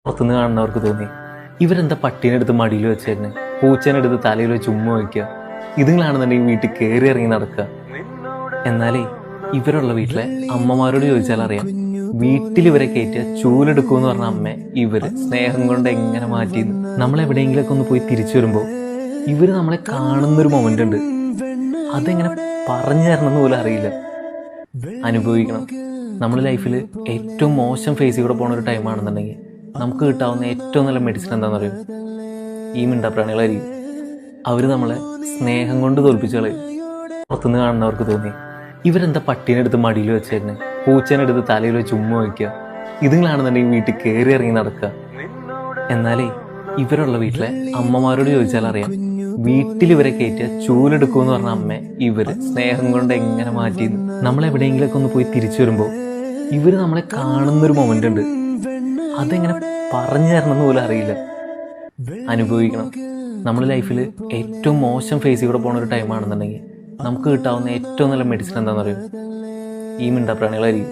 പുറത്തുനിന്ന് കാണുന്നവർക്ക് തോന്നി ഇവരെന്താ പട്ടീനെടുത്ത് മടിയിൽ വെച്ചേരുന്നു, പൂച്ചേനെടുത്ത് തലയിൽ വെച്ച് ഉമ്മ വയ്ക്കുക, ഇതുങ്ങളാണെന്നുണ്ടെങ്കിൽ വീട്ടിൽ കയറി ഇറങ്ങി നടക്കുക. എന്നാലേ ഇവരുള്ള വീട്ടിലെ അമ്മമാരോട് ചോദിച്ചാൽ അറിയാം, വീട്ടിൽ ഇവരെ കയറ്റിയ ചൂലെടുക്കുമെന്ന് പറഞ്ഞ അമ്മ ഇവര് സ്നേഹം കൊണ്ട് എങ്ങനെ മാറ്റിയെന്ന്. നമ്മളെവിടെയെങ്കിലൊക്കെ ഒന്ന് പോയി തിരിച്ചു വരുമ്പോൾ ഇവര് നമ്മളെ കാണുന്നൊരു മൊമെന്റ് ഉണ്ട്, അതെങ്ങനെ പറഞ്ഞു തരണമെന്ന് പോലും അറിയില്ല. അനുഭവിക്കണം. നമ്മുടെ ലൈഫിൽ ഏറ്റവും മോശം ഫേസിൽ കൂടെ പോണ ഒരു ടൈമാണെന്നുണ്ടെങ്കിൽ നമുക്ക് കിട്ടാവുന്ന ഏറ്റവും നല്ല മെഡിസിൻ എന്താണെന്ന് പറയും, ഈ മിണ്ടാപ്രാണികളായിരിക്കും. അവർ നമ്മളെ സ്നേഹം കൊണ്ട് തോൽപ്പിച്ചു കളയും. പുറത്തുനിന്ന് കാണുന്നവർക്ക് തോന്നി ഇവരെന്താ പട്ടീനെടുത്ത് മടിയിൽ വെച്ചേരുന്നു, പൂച്ചേനെടുത്ത് തലയിൽ വെച്ച് ഉമ്മ വയ്ക്കുക, ഇതുങ്ങളാണെന്നുണ്ടെങ്കിൽ വീട്ടിൽ കയറി ഇറങ്ങി നടക്കുക. എന്നാലേ ഇവരുള്ള വീട്ടിലെ അമ്മമാരോട് ചോദിച്ചാൽ അറിയാം, വീട്ടിൽ ഇവരെ കയറ്റിയ ചൂലെടുക്കുമെന്ന് പറഞ്ഞ അമ്മ ഇവര് സ്നേഹം കൊണ്ട് എങ്ങനെ മാറ്റിയെന്ന്. നമ്മളെവിടെയെങ്കിലൊക്കെ ഒന്ന് പോയി തിരിച്ചു വരുമ്പോൾ ഇവര് നമ്മളെ കാണുന്നൊരു മൊമെന്റ് ഉണ്ട്, അതെങ്ങനെ പറഞ്ഞു തരണമെന്ന് പോലും അറിയില്ല. അനുഭവിക്കണം. നമ്മുടെ ലൈഫിൽ ഏറ്റവും മോശം ഫേസിൽ കൂടെ പോണ ഒരു ടൈമാണെന്നുണ്ടെങ്കിൽ നമുക്ക് കിട്ടാവുന്ന ഏറ്റവും നല്ല മെഡിസിൻ എന്താണെന്ന് പറയും, ഈ മിണ്ടാപ്രാണികളായിരിക്കും.